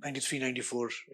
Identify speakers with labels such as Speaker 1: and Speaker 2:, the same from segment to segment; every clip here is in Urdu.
Speaker 1: 93 94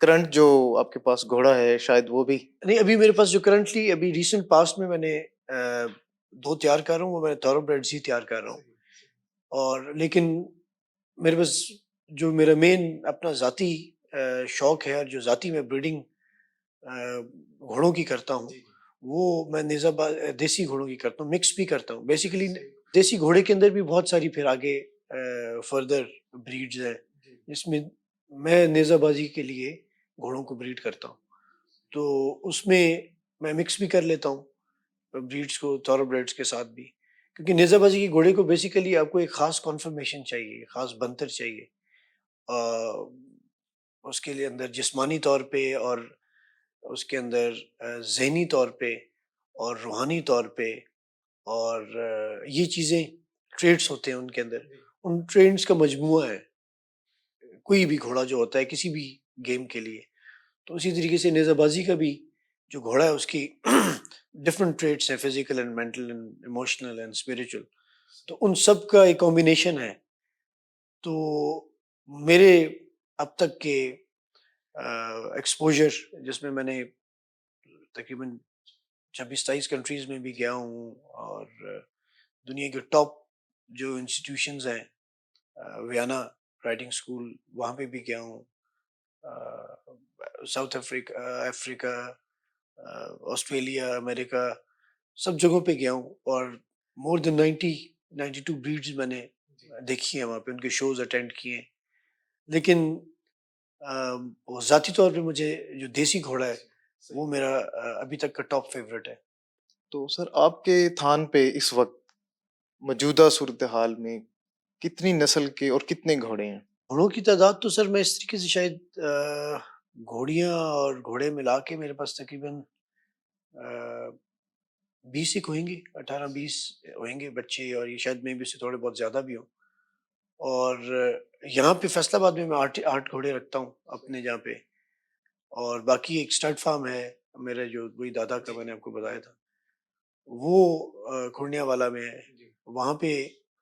Speaker 2: کرنٹ جو آپ کے پاس گھوڑا ہے شاید وہ بھی؟
Speaker 1: نہیں، ابھی میرے پاس جو کرنٹلی ابھی ریسنٹ پاسٹ میں نے دو تیار کر رہا ہوں، وہ میں تھورو بریڈز ہی تیار کر رہا ہوں. اور لیکن میرے پاس جو میرا مین اپنا ذاتی شوق ہے اور جو ذاتی میں بریڈنگ گھوڑوں کی کرتا ہوں، وہ میں دیسی گھوڑوں کی کرتا ہوں، مکس بھی کرتا ہوں. بیسیکلی دیسی گھوڑے کے اندر بھی بہت ساری پھر آگے فردر بریڈز ہیں، جس میں میں نیزہ بازی کے لیے گھوڑوں کو بریڈ کرتا ہوں. تو اس میں مکس بھی کر لیتا ہوں بریڈز کو تھورو بریڈز کے ساتھ بھی، کیونکہ نیزہ بازی کے گھوڑے کو بیسیکلی آپ کو ایک خاص کانفرمیشن چاہیے، خاص بنتر چاہیے اس کے لیے اندر جسمانی طور پہ، اور اس کے اندر ذہنی طور پہ اور روحانی طور پہ، اور یہ چیزیں ٹریڈس ہوتے ہیں ان کے اندر، ان ٹریڈس کا مجموعہ ہے کوئی بھی گھوڑا جو ہوتا ہے کسی بھی گیم کے لیے. تو اسی طریقے سے نیزہ بازی کا بھی جو گھوڑا ہے اس کی ڈفرنٹ ٹریٹس ہیں، physical and mental and emotional and spiritual, تو ان سب کا ایک کمبینیشن ہے. تو میرے اب تک کے ایکسپوجر، جس میں نے تقریباً 26-27 کنٹریز میں بھی گیا ہوں، اور دنیا کے ٹاپ جو انسٹیٹیوشنز ہیں، ویانا رائٹنگ سکول وہاں پہ بھی گیا ہوں، ساؤتھ افریقہ، آسٹریلیا، امریکہ، سب جگہوں پہ گیا ہوں. اور مور دین 92 بریڈز میں نے دیکھی ہیں وہاں پہ، ان کے شوز اٹینڈ کیے ہیں. لیکن وہ ذاتی طور پہ مجھے جو دیسی گھوڑا ہے وہ میرا ابھی تک کا ٹاپ فیوریٹ ہے.
Speaker 2: تو سر آپ کے تھان پہ اس وقت موجودہ صورتحال میں کتنی نسل کے اور کتنے گھوڑے ہیں؟
Speaker 1: گھوڑوں کی تعداد تو سر میں اس طریقے سے شاید گھوڑیاں اور گھوڑے ملا کے میرے پاس تقریباً 20 ایک ہوئیں گے، 18-20 ہوئیں گے بچے، اور یہ شاید میں بھی اس سے تھوڑے بہت زیادہ بھی ہوں. اور یہاں پہ فیصل آباد میں 8 گھوڑے رکھتا ہوں اپنے جہاں پہ، اور باقی ایک اسٹڈ فارم ہے میرا جو وہی دادا کا میں نے آپ کو بتایا تھا، وہ کھوڑنیا والا میں ہے. وہاں پہ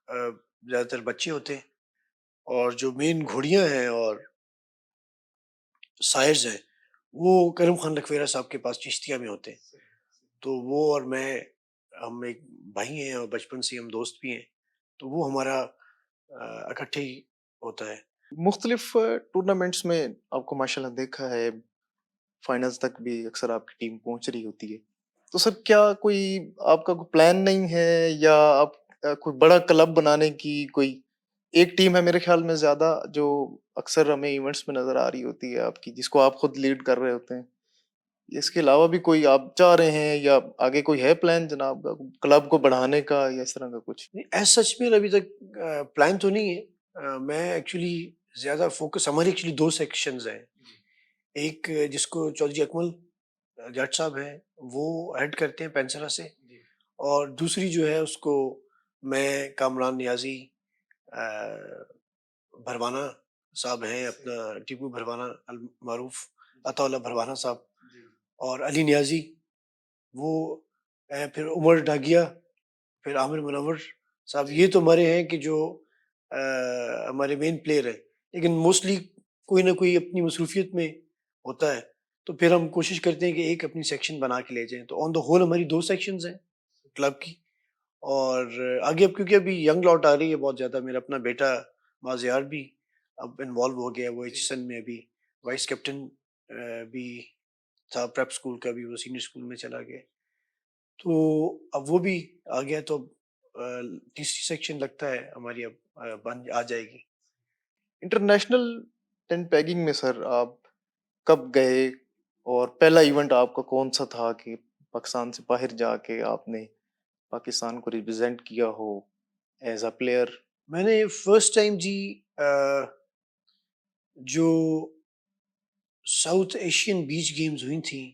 Speaker 1: زیادہ تر بچے ہوتے ہیں، اور جو مین گھوڑیاں ہیں اور سائرز ہیں وہ کرم خان لکھویرا صاحب کے پاس چشتیہ میں ہوتے ہیں. تو وہ اور میں، ہم ایک بھائی ہیں اور بچپن سے ہم دوست بھی ہیں، تو وہ ہمارا اکٹھے ہی ہوتا ہے.
Speaker 2: مختلف ٹورنامنٹس میں آپ کو ماشاءاللہ دیکھا ہے فائنلز تک بھی اکثر آپ کی ٹیم پہنچ رہی ہوتی ہے. تو سر کیا کوئی آپ کا کوئی پلان نہیں ہے، یا آپ کوئی بڑا کلب بنانے کی کوئی ایک ٹیم ہے میرے خیال میں زیادہ جو اکثر ہمیں ایونٹس میں نظر آ رہی ہوتی ہے آپ کی، جس کو آپ خود لیڈ کر رہے ہوتے ہیں؟ اس کے علاوہ بھی کوئی آپ چاہ رہے ہیں، یا آگے کوئی ہے پلان جناب کلب کو بڑھانے کا یا اس طرح کا کچھ؟
Speaker 1: ایز سچ میں ابھی تک پلان تو نہیں ہے. میں ایکچولی زیادہ فوکس، ہماری ایکچولی 2 سیکشنز ہیں. ایک جس کو چودھری اکمل جٹ صاحب ہیں وہ ہیڈ کرتے ہیں پینسرا سے، اور دوسری جو ہے اس کو میں، کامران نیازی، بھروانا صاحب ہیں، اپنا ٹیپو بھروانا المعروف عطا اللہ بھروانا صاحب، اور علی نیازی وہ ہیں، پھر عمر ڈاگیا، پھر عامر منور صاحب. یہ تو ہمارے ہیں کہ جو ہمارے مین پلیئر ہیں، لیکن موسٹلی کوئی نہ کوئی اپنی مصروفیت میں ہوتا ہے، تو پھر ہم کوشش کرتے ہیں کہ ایک اپنی سیکشن بنا کے لے جائیں. تو آن دا ہول ہماری 2 سیکشنز ہیں کلب کی. اور آگے اب کیونکہ ابھی ینگ لاٹ آ رہی ہے بہت زیادہ، میرا اپنا بیٹا مازیار بھی اب انوالو ہو گیا، وہ ایچ ایس این میں ابھی وائس کیپٹن بھی تھا، پریپ اسکول کا بھی وہ سینئر اسکول میں چلا گیا. تو اب وہ بھی آ گیا، تو تیسری سیکشن لگتا ہے ہماری اب بن آ جائے گی.
Speaker 2: انٹرنیشنل ٹین پیگنگ میں سر آپ کب گئے، اور پہلا ایونٹ آپ کا کون سا تھا کہ پاکستان سے باہر جا کے آپ نے پاکستان کو ریپرزینٹ کیا ہو ایز اے پلیئر؟
Speaker 1: میں نے فرسٹ ٹائم جی جو ساؤتھ ایشین بیچ گیمز ہوئی تھیں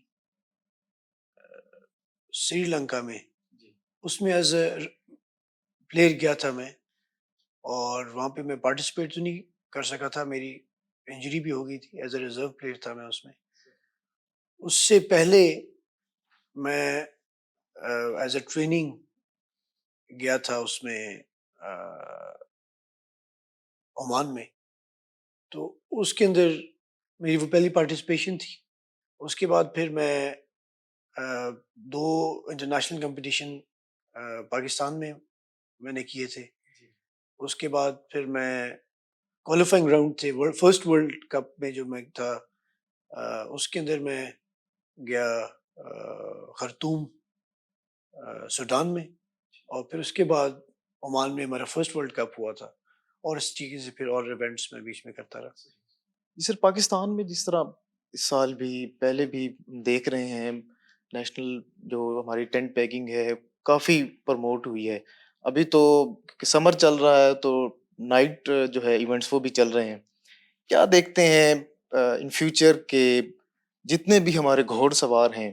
Speaker 1: سری لنکا میں، اس میں ایز اے پلیئر گیا تھا میں، اور وہاں پہ میں پارٹیسپیٹ تو نہیں کر سکا تھا، میری انجری بھی ہو گئی تھی، ایز اے ریزرو پلیئر تھا میں اس میں. اس سے پہلے میں ایز اے ٹریننگ گیا تھا اس میں عمان میں. تو اس کے اندر میری وہ پہلی پارٹیسپیشن تھی. اس کے بعد پھر میں 2 انٹرنیشنل کمپٹیشن پاکستان میں نے کیے تھے. اس کے بعد پھر میں کوالیفائنگ راؤنڈ تھے فرسٹ ورلڈ کپ میں جو میں تھا, اس کے اندر میں گیا خرطوم سوڈان میں, اور پھر اس کے بعد عمان میں ہمارا فرسٹ ورلڈ کپ ہوا تھا, اور اس طریقے سے پھر اور ایونٹس میں بیچ میں کرتا رہا.
Speaker 2: جی سر, پاکستان میں جس طرح اس سال بھی پہلے بھی دیکھ رہے ہیں نیشنل جو ہماری ٹینٹ پیکنگ ہے کافی پروموٹ ہوئی ہے. ابھی تو سمر چل رہا ہے تو نائٹ جو ہے ایونٹس وہ بھی چل رہے ہیں. کیا دیکھتے ہیں ان فیوچر کے جتنے بھی ہمارے گھوڑ سوار ہیں,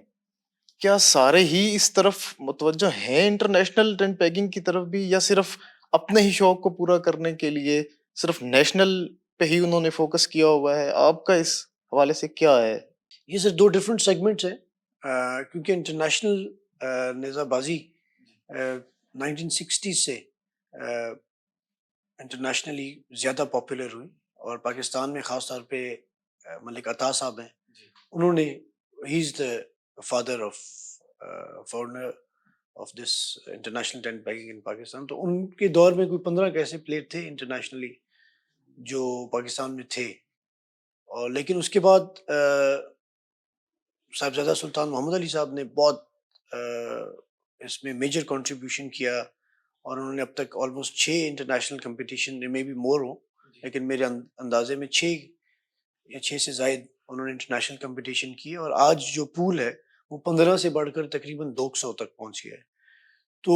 Speaker 2: کیا سارے ہی اس طرف متوجہ ہیں انٹرنیشنل ٹینٹ پیکنگ کی طرف بھی, یا صرف اپنے ہی شوق کو پورا کرنے کے لیے صرف نیشنل پہ ہی انہوں نے فوکس کیا ہوا ہے؟ آپ کا اس حوالے سے کیا ہے؟
Speaker 1: یہ سر 2 ڈفرینٹ سیگمنٹس ہیں, کیونکہ انٹرنیشنل نیزہ بازی 1960 سے انٹرنیشنلی زیادہ پاپولر ہوئی, اور پاکستان میں خاص طور پہ ملک عطا صاحب ہیں, انہوں نے he is the father of founder of this international tent packing in Pakistan. تو ان کے دور میں کوئی 15 ایسے پلیئر تھے انٹرنیشنلی جو پاکستان میں تھے, اور لیکن اس کے بعد صاحبزادہ سلطان محمد علی صاحب نے بہت اس میں میجر کنٹریبیوشن کیا, اور انہوں نے اب تک آلموسٹ 6 انٹرنیشنل کمپٹیشن میں بھی مور ہوں, لیکن میرے اندازے میں 6 یا 6 سے زائد انہوں نے انٹرنیشنل کمپٹیشن کی, اور آج جو پول ہے وہ 15 سے بڑھ کر تقریباً 200 تک پہنچ گیا ہے. تو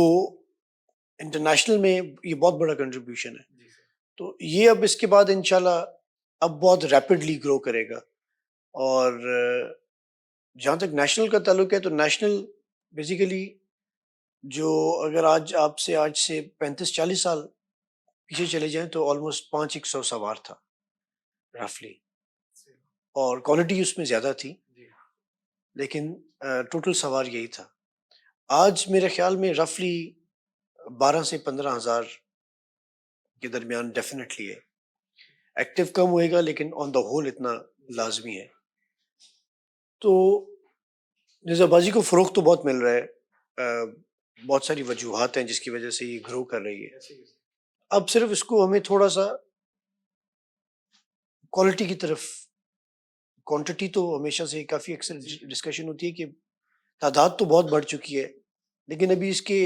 Speaker 1: انٹرنیشنل میں یہ بہت بڑا کنٹریبیوشن ہے. تو یہ اب اس کے بعد انشاءاللہ اب بہت ریپڈلی گرو کرے گا. اور جہاں تک نیشنل کا تعلق ہے تو نیشنل بیسیکلی جو اگر آج سے 35-40 سال پیچھے چلے جائیں تو آلموسٹ 500 سوار تھا رفلی, اور کوالٹی اس میں زیادہ تھی, لیکن ٹوٹل سوار یہی تھا. آج میرے خیال میں رفلی 12 سے 15 ہزار کے درمیان ڈیفینیٹلی ہے. ایکٹیو کم ہوئے گا لیکن آن دا ہول اتنا لازمی ہے. تو نیزہ بازی کو فروغ تو بہت مل رہا ہے, بہت ساری وجوہات ہیں جس کی وجہ سے یہ گرو کر رہی ہے. اب صرف اس کو ہمیں تھوڑا سا کوالٹی کی طرف, کوانٹٹی تو ہمیشہ سے کافی اکثر ڈسکشن ہوتی ہے کہ تعداد تو بہت بڑھ چکی ہے, لیکن ابھی اس کے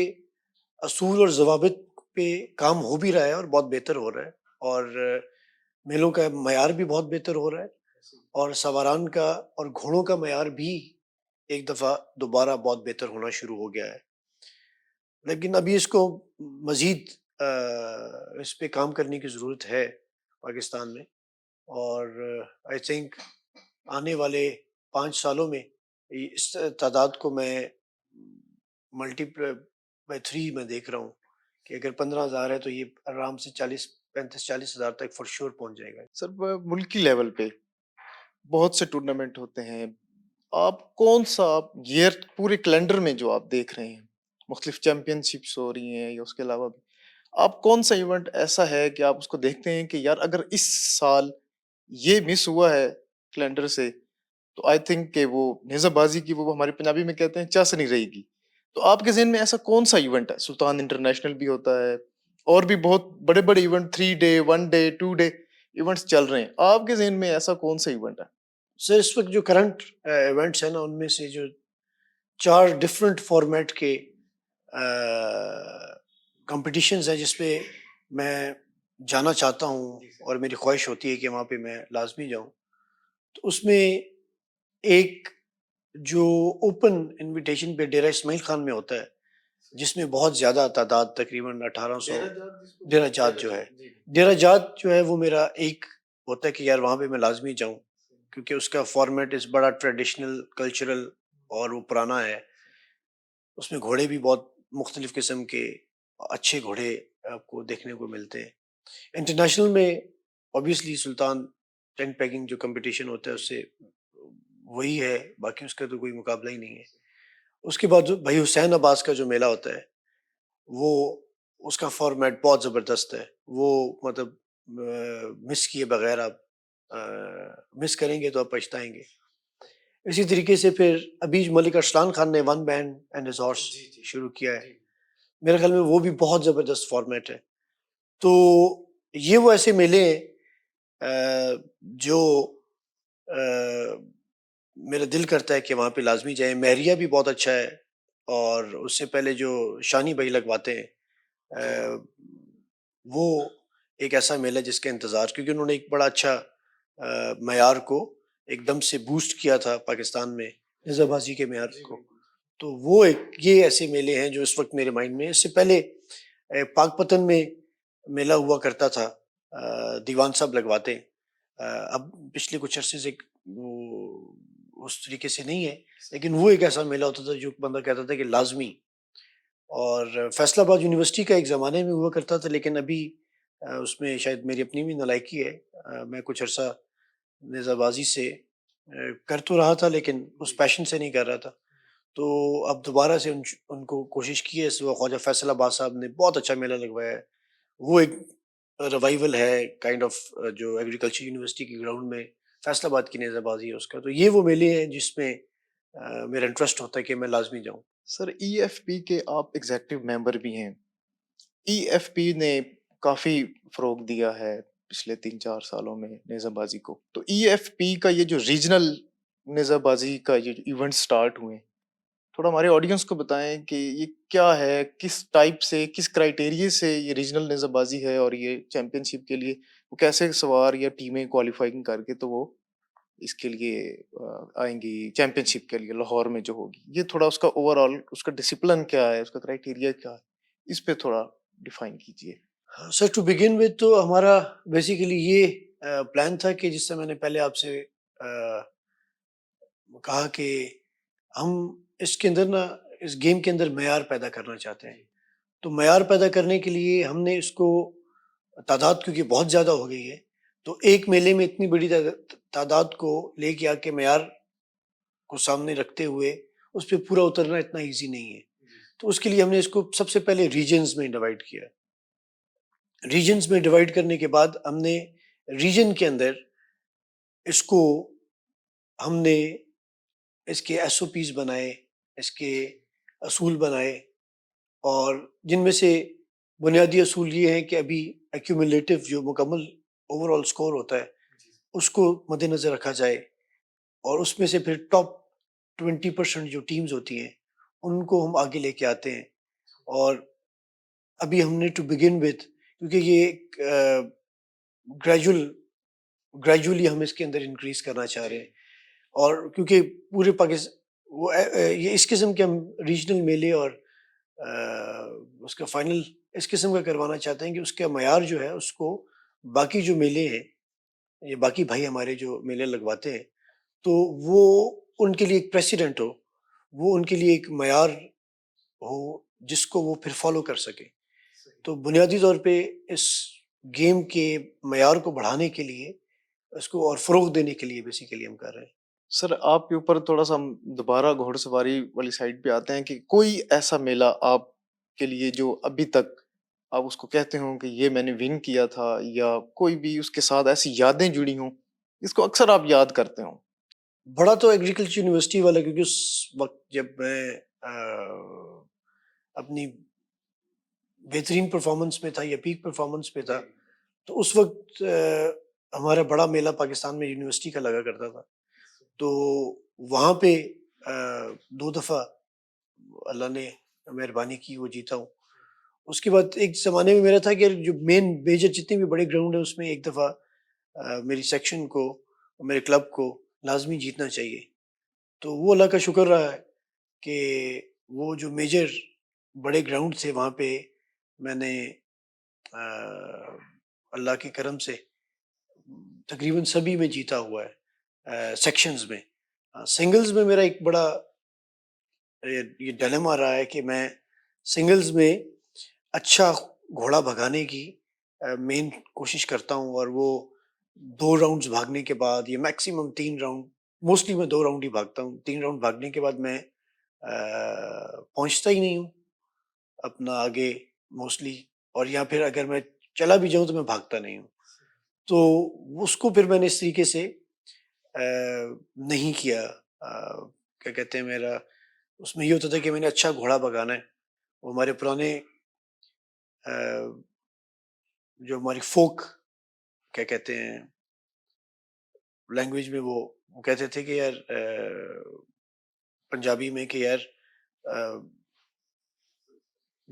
Speaker 1: اصول اور ضوابط پہ کام ہو بھی رہا ہے اور بہت بہتر ہو رہا ہے, اور میلوں کا معیار بھی بہت بہتر ہو رہا ہے, اور سواران کا اور گھوڑوں کا معیار بھی ایک دفعہ دوبارہ بہت بہتر ہونا شروع ہو گیا ہے. لیکن ابھی اس کو مزید اس پہ کام کرنے کی ضرورت ہے پاکستان میں, اور آئی تھنک آنے والے 5 سالوں میں اس تعداد کو میں ملٹی بائی 3 میں دیکھ رہا ہوں کہ اگر 15,000 ہے تو یہ آرام سے 35-40 ہزار تک فور شور پہنچ جائے گا.
Speaker 2: سر ملکی لیول پہ بہت سے ٹورنامنٹ ہوتے ہیں, آپ کون سا ایئر پورے کیلنڈر میں جو آپ دیکھ رہے ہیں مختلف چیمپئن شپس ہو رہی ہیں یا اس کے علاوہ بھی, آپ کون سا ایونٹ ایسا ہے کہ آپ اس کو دیکھتے ہیں کہ یار اگر اس سال یہ مس ہوا ہے کیلنڈر سے تو آئی تھنک کہ وہ نیزہ بازی کی وہ ہمارے پنجابی میں کہتے ہیں چس نہیں رہے گی. تو آپ کے ذہن میں ایسا کون سا ایونٹ ہے؟ سلطان انٹرنیشنل بھی ہوتا ہے اور بھی بہت بڑے بڑے event 3 day 1 day 2 day events چل رہے ہیں, آپ کے ذہن میں ایسا کون سا ایونٹ ہے؟
Speaker 1: سر اس وقت جو کرنٹ ایونٹس ہیں نا, ان میں سے جو 4 ڈفرینٹ فارمیٹ کے کمپٹیشنز ہیں جس پہ میں جانا چاہتا ہوں اور میری خواہش ہوتی ہے کہ وہاں پہ میں لازمی جاؤں. تو اس میں ایک جو اوپن انویٹیشن پہ ڈیرہ اسماعیل خان میں ہوتا ہے, جس میں بہت زیادہ تعداد تقریباً 1800 ڈیرہ جات جو ہے, ڈیرہ جات جو ہے وہ میرا ایک ہوتا ہے کہ یار وہاں پہ میں لازمی جاؤں, کیونکہ اس کا فارمیٹ اس بڑا ٹریڈیشنل کلچرل اور وہ پرانا ہے. اس میں گھوڑے بھی بہت مختلف قسم کے اچھے گھوڑے آپ کو دیکھنے کو ملتے ہیں. انٹرنیشنل میں obviously سلطان ٹینٹ پیکنگ جو کمپٹیشن ہوتا ہے اس سے وہی ہے, باقی اس کا تو کوئی مقابلہ ہی نہیں ہے. اس کے بعد بھائی حسین عباس کا جو میلہ ہوتا ہے وہ اس کا فارمیٹ بہت زبردست ہے, وہ مطلب مس کیے بغیر آپ مس کریں گے تو آپ پچھتائیں گے. اسی طریقے سے پھر ابھی ملک ارسلان خان نے one band and his horse شروع کیا ہے. میرے خیال میں وہ بھی بہت زبردست فارمیٹ ہے. تو یہ وہ ایسے میلے ہیں جو میرا دل کرتا ہے کہ وہاں پہ لازمی جائیں. مہریہ بھی بہت اچھا ہے، اور اس سے پہلے جو شانی بھائی لگواتے ہیں وہ ایک ایسا میلہ جس کا انتظار، کیونکہ انہوں نے ایک بڑا اچھا معیار کو ایک دم سے بوسٹ کیا تھا پاکستان میں نیزہ بازی کے معیار کو. تو وہ یہ ایسے میلے ہیں جو اس وقت میرے مائنڈ میں. اس سے پہلے پاک پتن میں میلہ ہوا کرتا تھا، دیوان صاحب لگواتے ہیں. اب پچھلے کچھ عرصے سے اس طریقے سے نہیں ہے، لیکن وہ ایک ایسا میلہ ہوتا تھا جو بندہ کہتا تھا کہ لازمی. اور فیصل آباد یونیورسٹی کا ایک زمانے میں ہوا کرتا تھا، لیکن ابھی اس میں شاید میری اپنی بھی نالائکی ہے. میں کچھ عرصہ نیزہ بازی سے کر تو رہا تھا، لیکن اس پیشن سے نہیں کر رہا تھا. تو اب دوبارہ سے ان کو کوشش کی ہے. اس وقت خواجہ فیصل آباد صاحب نے بہت اچھا میلہ لگوایا ہے. وہ ایک ریوائول ہے کائنڈ آف، جو ایگریکلچر یونیورسٹی کی گراؤنڈ میں فیصل آباد کی نیزہ بازی ہے اس کا. تو یہ وہ میلے ہیں جس میں میرا انٹرسٹ ہوتا ہے کہ میں لازمی جاؤں.
Speaker 2: سر ای ایف پی کے آپ ایگزیکٹو ممبر بھی ہیں. ای ایف پی نے کافی فروغ دیا ہے پچھلے 3-4 سالوں میں نیزہ بازی کو. تو ای ایف پی کا یہ جو ریجنل نیزہ بازی کا یہ ایونٹ سٹارٹ ہوئے، تھوڑا ہمارے آڈینس کو بتائیں کہ یہ کیا ہے، کس ٹائپ سے، کس کرائیٹیریے سے یہ ریجنل نیزہ بازی ہے، اور یہ چیمپئن شپ کے لیے وہ کیسے سوار یا ٹیمیں کوالیفائنگ کر کے تو وہ اس کے لیے آئیں گی چیمپئن شپ کے لیے لاہور میں جو ہوگی. یہ تھوڑا اس کا اوور آل اس کا ڈسپلن کیا ہے، اس کا کرائیٹیریا کیا ہے، اس پہ تھوڑا ڈیفائن کیجیے.
Speaker 1: سر ٹو بگن وتھ تو ہمارا بیسیکلی یہ پلان تھا کہ جس سے میں نے پہلے آپ سے کہا کہ ہم اس کے اندر نا، اس گیم کے اندر معیار پیدا کرنا چاہتے ہیں. تو معیار پیدا کرنے کے لیے ہم نے اس کو تعداد کیونکہ بہت زیادہ ہو گئی ہے، تو ایک میلے میں اتنی بڑی تعداد کو لے کے آ کے معیار کو سامنے رکھتے ہوئے اس پہ پورا اترنا اتنا ایزی نہیں ہے. تو اس کے لیے ہم نے اس کو سب سے پہلے ریجنز میں ڈیوائڈ کیا. ریجنز میں ڈیوائڈ کرنے کے بعد ہم نے ریجن کے اندر اس کو، ہم نے اس کے ایس او پیز بنائے، اس کے اصول بنائے، اور جن میں سے بنیادی اصول یہ ہیں کہ ابھی ایکیومولیٹو جو مکمل اوور آل سکور ہوتا ہے اس کو مد نظر رکھا جائے، اور اس میں سے پھر ٹاپ 20% جو ٹیمز ہوتی ہیں ان کو ہم آگے لے کے آتے ہیں. اور ابھی ہم نے ٹو بگن وتھ، کیونکہ یہ گریجولی ہم اس کے اندر انکریز کرنا چاہ رہے ہیں، اور کیونکہ پورے پاکستان وہ یہ اس قسم کے ہم ریجنل میلے اور اس کا فائنل اس قسم کا کروانا چاہتے ہیں کہ اس کا معیار جو ہے اس کو باقی جو میلے ہیں، یہ باقی بھائی ہمارے جو میلے لگواتے ہیں، تو وہ ان کے لیے ایک پریسیڈنٹ ہو، وہ ان کے لیے ایک معیار ہو جس کو وہ پھر فالو کر سکے. تو بنیادی طور پہ اس گیم کے معیار کو بڑھانے کے لیے، اس کو اور فروغ دینے کے لیے بیسیکلی ہم کر رہے ہیں.
Speaker 2: سر آپ کے اوپر تھوڑا سا ہم دوبارہ گھوڑ سواری والی سائڈ پہ آتے ہیں کہ کوئی ایسا میلہ آپ کے لیے جو ابھی تک آپ اس کو کہتے ہوں کہ یہ میں نے ون کیا تھا، یا کوئی بھی اس کے ساتھ ایسی یادیں جڑی ہوں جس کو اکثر آپ یاد کرتے ہوں.
Speaker 1: بڑا تو ایگریکلچر یونیورسٹی والا، کیونکہ اس وقت جب میں اپنی بہترین پرفارمنس میں تھا یا پیک پرفارمنس پہ تھا، تو اس وقت ہمارا بڑا میلہ پاکستان میں یونیورسٹی کا لگا کرتا تھا. تو وہاں پہ 2 دفعہ اللہ نے مہربانی کی وہ جیتا ہوں. اس کے بعد ایک زمانے میں میرا تھا کہ جو مین میجر جتنے بھی بڑے گراؤنڈ ہیں اس میں ایک دفعہ میری سیکشن کو، میرے کلب کو لازمی جیتنا چاہیے. تو وہ اللہ کا شکر رہا ہے کہ وہ جو میجر بڑے گراؤنڈ تھے وہاں پہ میں نے اللہ کے کرم سے تقریباً سبھی میں جیتا ہوا ہے. سیکشنز میں، سنگلز میں میرا ایک بڑا یہ ڈیلیما رہا ہے کہ میں سنگلز میں اچھا گھوڑا بھگانے کی مین کوشش کرتا ہوں، اور وہ 2 راؤنڈز بھاگنے کے بعد، یہ میکسیمم 3 راؤنڈ، موسٹلی میں 2 راؤنڈ ہی بھاگتا ہوں. 3 راؤنڈ بھاگنے کے بعد میں پہنچتا ہی نہیں ہوں اپنا آگے موسٹلی، اور یا پھر اگر میں چلا بھی جاؤں تو میں بھاگتا نہیں ہوں. تو اس کو پھر میں نے اس طریقے سے نہیں کیا. کیا کہتے ہیں, میرا اس میں یہ ہوتا تھا کہ میں نے اچھا گھوڑا بگانا ہے. وہ ہمارے پرانے جو ہماری فوک کیا کہتے ہیں لینگویج میں, وہ کہتے تھے کہ یار پنجابی میں کہ یار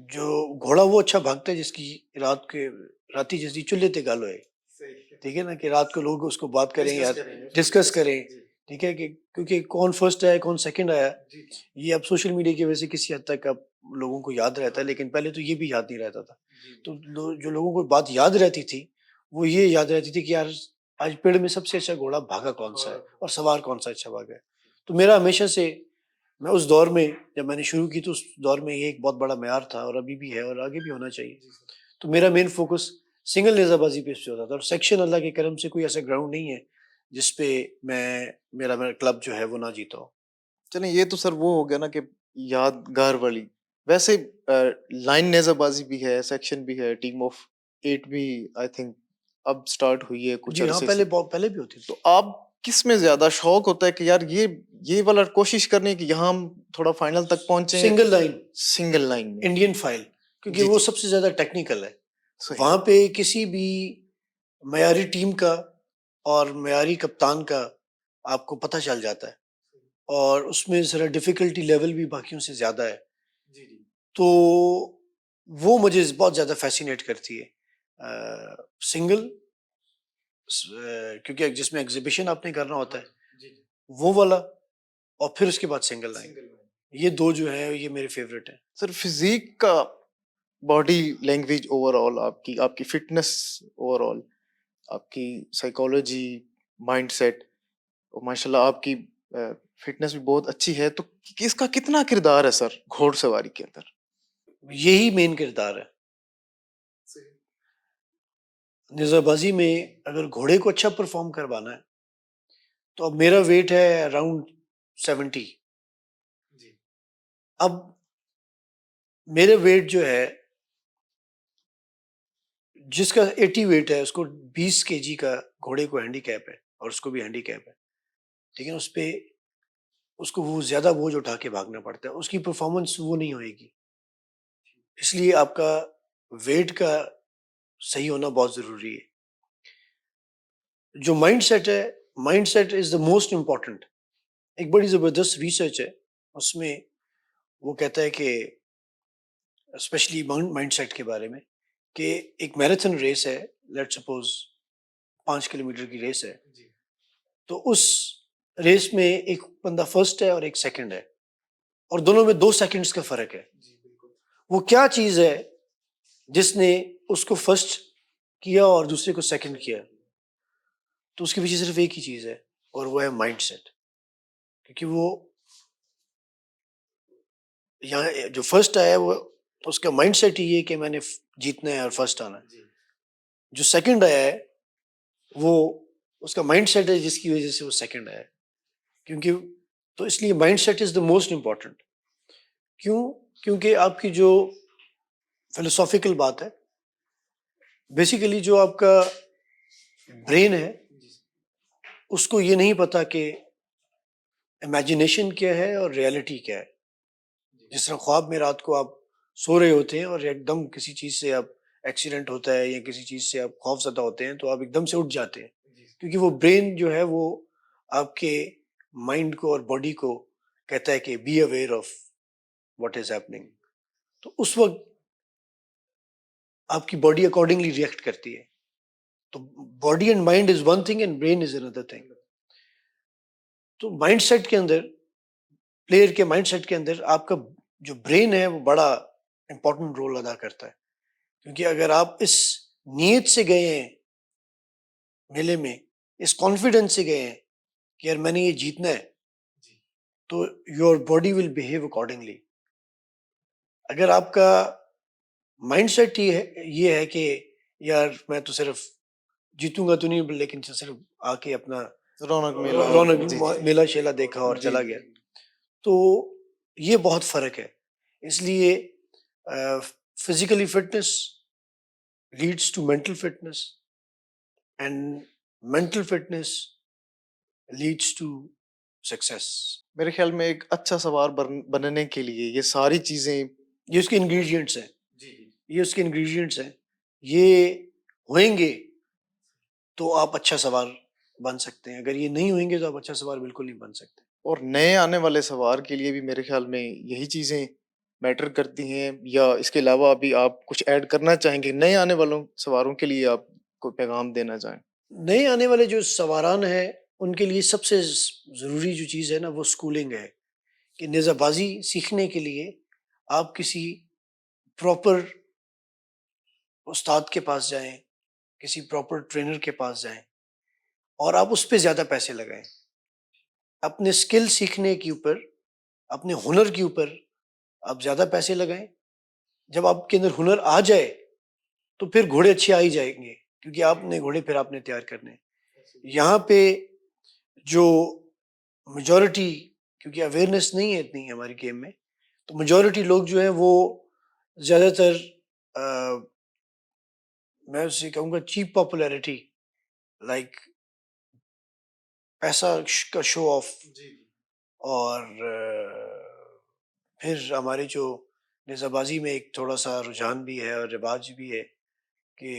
Speaker 1: جو گھوڑا وہ اچھا بھاگتا ہے جس کی راتی جس کی چولہے تے گل ہوئے. ٹھیک ہے نا, کہ رات کو لوگ اس کو بات کریں یا ڈسکس کریں. ٹھیک ہے, کہ کیونکہ کون فرسٹ آیا کون سیکنڈ آیا یہ اب سوشل میڈیا کی وجہ سے کسی حد تک اب لوگوں کو یاد رہتا ہے, لیکن پہلے تو یہ بھی یاد نہیں رہتا تھا. تو جو لوگوں کو بات یاد رہتی تھی وہ یہ یاد رہتی تھی کہ یار آج پیڑ میں سب سے اچھا گھوڑا بھاگا کون سا ہے اور سوار کون سا اچھا بھاگا ہے. تو میرا ہمیشہ سے, میں اس دور میں جب میں نے شروع کی تو اس دور میں یہ ایک بہت بڑا معیار تھا اور ابھی بھی ہے اور آگے بھی ہونا چاہیے. تو میرا مین فوکس سنگل نیزہ بازی پہ ہوتا تھا, اور سیکشن اللہ کے کرم سے کوئی ایسا گراؤنڈ نہیں ہے جس پہ میرا کلب جو ہے وہ نہ جیتا ہو.
Speaker 2: چلیں یہ تو سر وہ ہو گیا نا کہ یادگار والی. ویسے لائن نیزہ بازی بھی ہے, سیکشن بھی ہے, ٹیم آف 8 بھی آئی تھنک اب سٹارٹ ہوئی ہے کچھ
Speaker 1: جی ہاں,
Speaker 2: عرصے سے.
Speaker 1: پہلے بھی ہوتی تھی.
Speaker 2: تو آپ کس میں زیادہ شوق ہوتا ہے کہ یار یہ والا کوشش کرنے کہ یہاں ہم تھوڑا فائنل تک پہنچے؟ سنگل لائن میں
Speaker 1: انڈین فائل, کیونکہ وہ سب سے زیادہ ٹیکنیکل ہے. وہاں پہ کسی بھی معیاری ٹیم کا اور معیاری کپتان کا آپ کو پتہ چل جاتا ہے, اور اس میں ذرا ڈیفیکلٹی لیول بھی باقیوں سے زیادہ ہے. تو وہ مجھے بہت زیادہ فیسینیٹ کرتی ہے سنگل, کیونکہ جس میں ایگزیبیشن آپ نے کرنا ہوتا ہے وہ والا, اور پھر اس کے بعد سنگل لائن. یہ دو جو ہیں یہ میرے فیوریٹ ہیں.
Speaker 2: سر فزیک کا, باڈی لینگویج اوور آل, آپ کی فٹنس اوور آل, آپ کی سائیکالوجی, مائنڈ سیٹ, اور ماشاء اللہ آپ کی فٹنس بھی بہت اچھی ہے, تو اس کا کتنا کردار ہے سر گھوڑ سواری کے اندر؟
Speaker 1: یہی مین کردار ہے. نیزہ بازی میں اگر گھوڑے کو اچھا پرفارم کروانا ہے تو اب میرا ویٹ ہے اراؤنڈ 70. اب میرے ویٹ جو ہے, جس کا 80 ویٹ ہے اس کو 20 kg کا گھوڑے کو ہینڈی کیپ ہے, اور اس کو بھی ہینڈی کیپ ہے. ٹھیک ہے, اس پہ اس کو وہ زیادہ بوجھ اٹھا کے بھاگنا پڑتا ہے, اس کی پرفارمنس وہ نہیں ہوئے گی. اس لیے آپ کا ویٹ کا صحیح ہونا بہت ضروری ہے. جو مائنڈ سیٹ ہے, mind set is the most important. ایک بڑی زبردست ریسرچ ہے, اس میں وہ کہتا ہے کہ اسپیشلی مائنڈ سیٹ کے بارے میں, کہ ایک میراتھن ریس ہے, لیٹ سپوز 5 کلومیٹر کی ریس ہے, تو اس ریس میں ایک بندہ فرسٹ ہے اور ایک سیکنڈ ہے, اور دونوں میں 2 سیکنڈز کا فرق ہے. وہ کیا چیز ہے جس نے اس کو فرسٹ کیا اور دوسرے کو سیکنڈ کیا؟ تو اس کے پیچھے صرف ایک ہی چیز ہے, اور وہ ہے مائنڈ سیٹ. کیونکہ وہ یہاں جو فرسٹ آیا وہ اس کا مائنڈ سیٹ ہی ہے کہ میں نے جیتنا ہے اور فرسٹ آنا ہے. جو سیکنڈ آیا ہے وہ اس کا مائنڈ سیٹ ہے جس کی وجہ سے وہ سیکنڈ آیا ہے. کیونکہ تو اس لیے mind set is the most important. کیونکہ آپ کی جو فلسافیکل بات ہے, بیسیکلی جو آپ کا برین ہے اس کو یہ نہیں پتا کہ امیجنیشن کیا ہے اور ریالٹی کیا ہے. جس طرح خواب میں رات کو آپ سو رہے ہوتے ہیں اور ایک دم کسی چیز سے آپ ایکسیڈنٹ ہوتا ہے یا کسی چیز سے آپ خوف زدہ ہوتے ہیں تو آپ ایک دم سے اٹھ جاتے ہیں, کیونکہ وہ برین جو ہے وہ آپ کے مائنڈ کو اور باڈی کو کہتا ہے کہ be aware of what is happening. تو اس وقت آپ کی باڈی اکارڈنگلی ریئیکٹ کرتی ہے. تو body and mind is one thing and brain is another thing. تو مائنڈ سیٹ کے اندر, پلیئر کے مائنڈ سیٹ کے اندر آپ کا جو برین ہے وہ بڑا امپورٹنٹ رول ادا کرتا ہے. کیونکہ اگر آپ اس نیت سے گئے ہیں میلے میں, اس کانفیڈنس سے گئے ہیں کہ یار میں نے یہ جیتنا ہے, تو your body will behave accordingly. اگر آپ کا مائنڈ سیٹ یہ ہے کہ یار میں تو صرف جیتوں گا تو نہیں, لیکن صرف آ کے اپنا رونق میلہ شیلا دیکھا اور چلا گیا, تو یہ بہت فرق ہے. اس لیے physically fitness leads to mental fitness, and mental fitness leads to success.
Speaker 2: میرے خیال میں ایک اچھا سوار بننے کے لیے یہ ساری چیزیں
Speaker 1: یہ اس کے انگریڈینٹس ہیں.
Speaker 2: جی
Speaker 1: یہ اس کے انگریڈینٹس ہیں. یہ ہوئیں گے تو آپ اچھا سوار بن سکتے ہیں. اگر یہ نہیں ہوئیں گے تو آپ اچھا سوار بالکل نہیں بن سکتے.
Speaker 2: اور نئے آنے والے سوار کے لیے بھی میرے خیال میں یہی چیزیں میٹر کرتی ہیں، یا اس کے علاوہ ابھی آپ کچھ ایڈ کرنا چاہیں گے نئے آنے والوں سواروں کے لیے آپ کو پیغام دینا چاہیں؟
Speaker 1: نئے آنے والے جو سواران ہیں ان کے لیے سب سے ضروری جو چیز ہے نا وہ سکولنگ ہے. کہ نیزہ بازی سیکھنے کے لیے آپ کسی پراپر استاد کے پاس جائیں، کسی پراپر ٹرینر کے پاس جائیں اور آپ اس پہ زیادہ پیسے لگائیں. اپنے اسکل سیکھنے کے اوپر، اپنے ہنر کے اوپر آپ زیادہ پیسے لگائیں. جب آپ کے اندر ہنر آ جائے تو پھر گھوڑے اچھے آ ہی جائیں گے، کیونکہ آپ نے گھوڑے پھر آپ نے تیار کرنے. یہاں پہ جو میجورٹی، کیونکہ اویئرنیس نہیں ہے اتنی ہماری گیم میں، تو میجورٹی لوگ جو ہیں وہ زیادہ تر میں اسے کہوں گا چیپ پاپولیرٹی، لائک پیسہ کا شو آف. اور پھر ہمارے جو نیزہ بازی میں ایک تھوڑا سا رجحان بھی ہے اور رواج بھی ہے کہ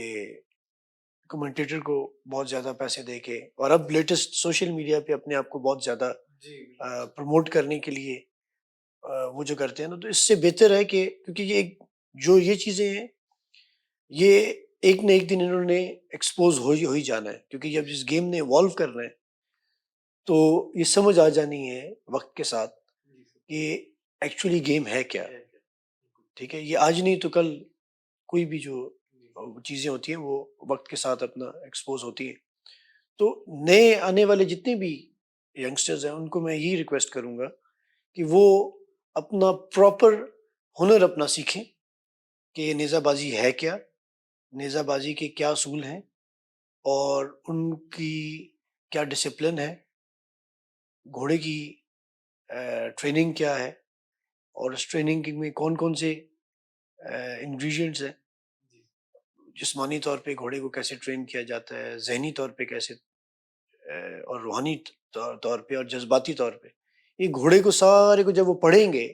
Speaker 1: کمنٹیٹر کو بہت زیادہ پیسے دے کے، اور اب لیٹسٹ سوشل میڈیا پہ اپنے آپ کو بہت زیادہ پروموٹ کرنے کے لیے وہ جو کرتے ہیں نا، تو اس سے بہتر ہے کہ کیونکہ یہ چیزیں ہیں یہ ایک نہ ایک دن انہوں نے ایکسپوز ہو ہی جانا ہے. کیونکہ جب اس گیم نے ایوالو کرنا ہے تو یہ سمجھ آ جانی ہے وقت کے ساتھ کہ ایکچولی گیم ہے کیا. ٹھیک ہے، یہ آج نہیں تو کل کوئی بھی جو چیزیں ہوتی ہیں وہ وقت کے ساتھ اپنا ایکسپوز ہوتی ہیں. تو نئے آنے والے جتنے بھی ینگسٹرز ہیں ان کو میں یہی ریکویسٹ کروں گا کہ وہ اپنا پراپر ہنر اپنا سیکھیں کہ یہ نیزہ بازی ہے کیا، نیزہ بازی کے کیا اصول ہیں اور ان کی کیا ڈسپلن ہے، گھوڑے کی ٹریننگ کیا ہے، اور اس ٹریننگ میں کون کون سے انگریڈینٹس ہیں. جسمانی طور پہ گھوڑے کو کیسے ٹرین کیا جاتا ہے، ذہنی طور پہ کیسے، اور روحانی طور پہ اور جذباتی طور پہ. یہ گھوڑے کو سارے کو جب وہ پڑھیں گے،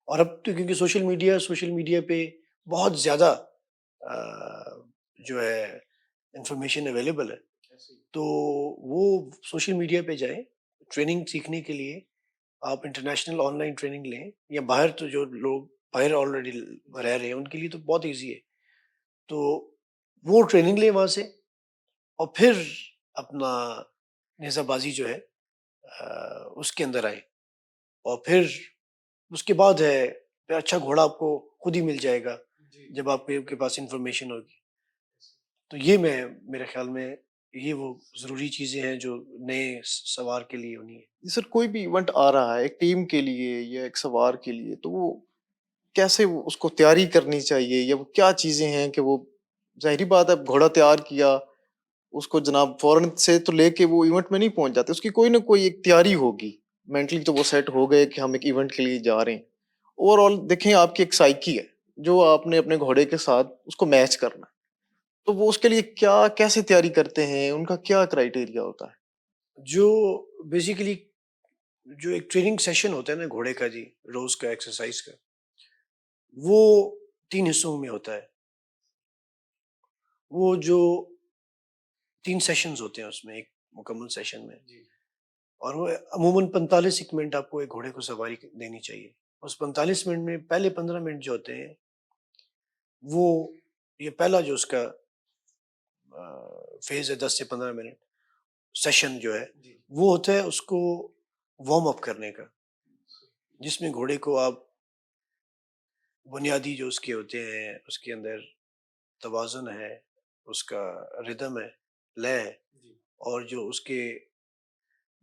Speaker 1: اور اب تو کیونکہ سوشل میڈیا پہ بہت زیادہ جو ہے انفارمیشن اویلیبل ہے، تو وہ سوشل میڈیا پہ جائیں ٹریننگ سیکھنے کے لیے. آپ انٹرنیشنل آن لائن ٹریننگ لیں، یا باہر تو جو لوگ باہر آلریڈی رہ رہے ہیں ان کے لیے تو بہت ایزی ہے، تو وہ ٹریننگ لیں وہاں سے اور پھر اپنا نیزہ بازی جو ہے اس کے اندر آئے. اور پھر اس کے بعد ہے پھر اچھا گھوڑا آپ کو خود ہی مل جائے گا جب آپ کے پاس انفارمیشن ہوگی. تو یہ میرے خیال میں یہ وہ ضروری چیزیں ہیں جو نئے سوار کے لیے ہونی ہے.
Speaker 2: سر کوئی بھی ایونٹ آ رہا ہے ایک ٹیم کے لیے یا ایک سوار کے لیے، تو وہ کیسے اس کو تیاری کرنی چاہیے، یا وہ کیا چیزیں ہیں کہ وہ ظاہری بات ہے گھوڑا تیار کیا اس کو جناب فوراً سے تو لے کے وہ ایونٹ میں نہیں پہنچ جاتے، اس کی کوئی نہ کوئی ایک تیاری ہوگی. مینٹلی تو وہ سیٹ ہو گئے کہ ہم ایک ایونٹ کے لیے جا رہے ہیں. اوور آل دیکھیں آپ کی ایک سائیکی ہے جو آپ نے اپنے گھوڑے کے ساتھ اس کو میچ کرنا ہے، تو وہ اس کے لیے کیسے تیاری کرتے ہیں، ان کا کیا کرائیٹیریا ہوتا ہے؟
Speaker 1: جو بیسیکلی جو ایک ٹریننگ سیشن ہوتا ہے نا گھوڑے کا، جی روز کا ایکسرسائز کا، وہ 3 حصوں میں ہوتا ہے. وہ جو 3 سیشنز ہوتے ہیں اس میں ایک مکمل سیشن میں، اور وہ عموماً 45 منٹ آپ کو ایک گھوڑے کو سواری دینی چاہیے. اس 45 منٹ میں پہلے 15 منٹ جو ہوتے ہیں وہ یہ پہلا جو اس کا فیز ہے 10 سے 15 منٹ سیشن جو ہے وہ ہوتا ہے اس کو وارم اپ کرنے کا، جس میں گھوڑے کو آپ بنیادی جو اس کے ہوتے ہیں اس کے اندر توازن ہے، اس کا ردم ہے، لے ہے، اور جو اس کے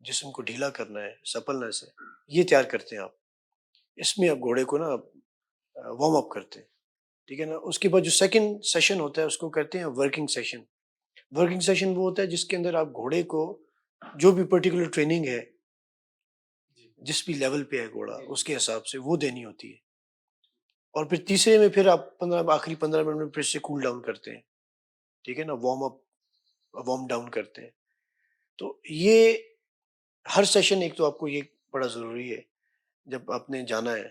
Speaker 1: جسم کو ڈھیلا کرنا ہے، سپلنس ہے، یہ تیار کرتے ہیں آپ. اس میں آپ گھوڑے کو نا وارم اپ کرتے ہیں. ٹھیک ہے نا. اس کے بعد جو سیکنڈ سیشن ہوتا ہے اس کو کہتے ہیں ورکنگ سیشن. ورکنگ سیشن وہ ہوتا ہے جس کے اندر آپ گھوڑے کو جو بھی پرٹیکولر ٹریننگ ہے، جس بھی لیول پہ ہے گھوڑا اس کے حساب سے وہ دینی ہوتی ہے. اور پھر تیسرے میں پھر آپ آخری 15 منٹ میں پھر سے کول ڈاؤن کرتے ہیں. ٹھیک ہے نا، وارم اپ وارم ڈاؤن کرتے ہیں. تو یہ ہر سیشن ایک تو آپ کو یہ بڑا ضروری ہے جب آپ نے جانا ہے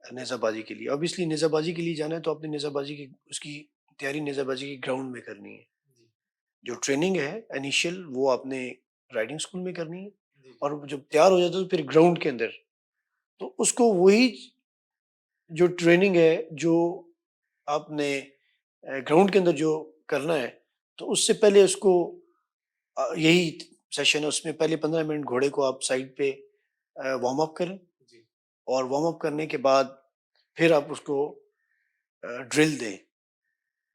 Speaker 1: نیزہ بازی کے لیے. obviously نیزہ بازی کے لیے جانا ہے تو آپ نے نیزہ بازی کی اس کی تیاری نیزہ بازی کی گراؤنڈ میں کرنی ہے. جو ٹریننگ ہے انیشیل وہ آپ نے رائڈنگ اسکول میں کرنی ہے, اور جب تیار ہو جاتا ہے تو پھر گراؤنڈ کے اندر تو اس کو وہی جو ٹریننگ ہے جو آپ نے گراؤنڈ کے اندر جو کرنا ہے تو اس سے پہلے اس کو یہی سیشن ہے, اس میں پہلے 15 منٹ گھوڑے کو آپ سائڈ پہ وارم اپ کریں, اور وارم اپ کرنے کے بعد پھر آپ اس کو ڈرل دیں.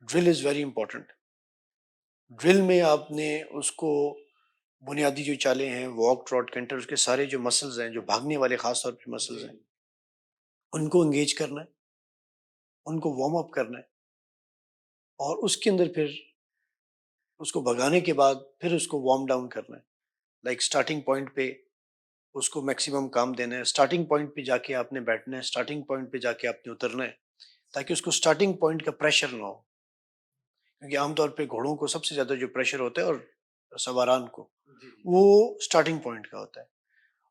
Speaker 1: Drill is very important. Drill میں آپ نے اس کو بنیادی جو چالیں ہیں واک ٹراٹ کنٹر, اس کے سارے جو مسلز ہیں جو بھاگنے والے خاص طور پہ مسلز ہیں ان کو انگیج کرنا ہے, ان کو وارم اپ کرنا ہے, اور اس کے اندر پھر اس کو بھگانے کے بعد پھر اس کو وارم ڈاؤن کرنا ہے. لائک اسٹارٹنگ پوائنٹ پہ اس کو میکسیمم کام دینا ہے, اسٹارٹنگ پوائنٹ پہ جا کے آپ نے بیٹھنا ہے, اسٹارٹنگ پوائنٹ پہ جا کے آپ نے اترنا ہے, تاکہ اس کو اسٹارٹنگ پوائنٹ کا پریشر نہ ہو. کیونکہ عام طور پہ گھوڑوں کو سب سے زیادہ جو پریشر ہوتا ہے اور سواران کو وہ اسٹارٹنگ پوائنٹ کا ہوتا ہے.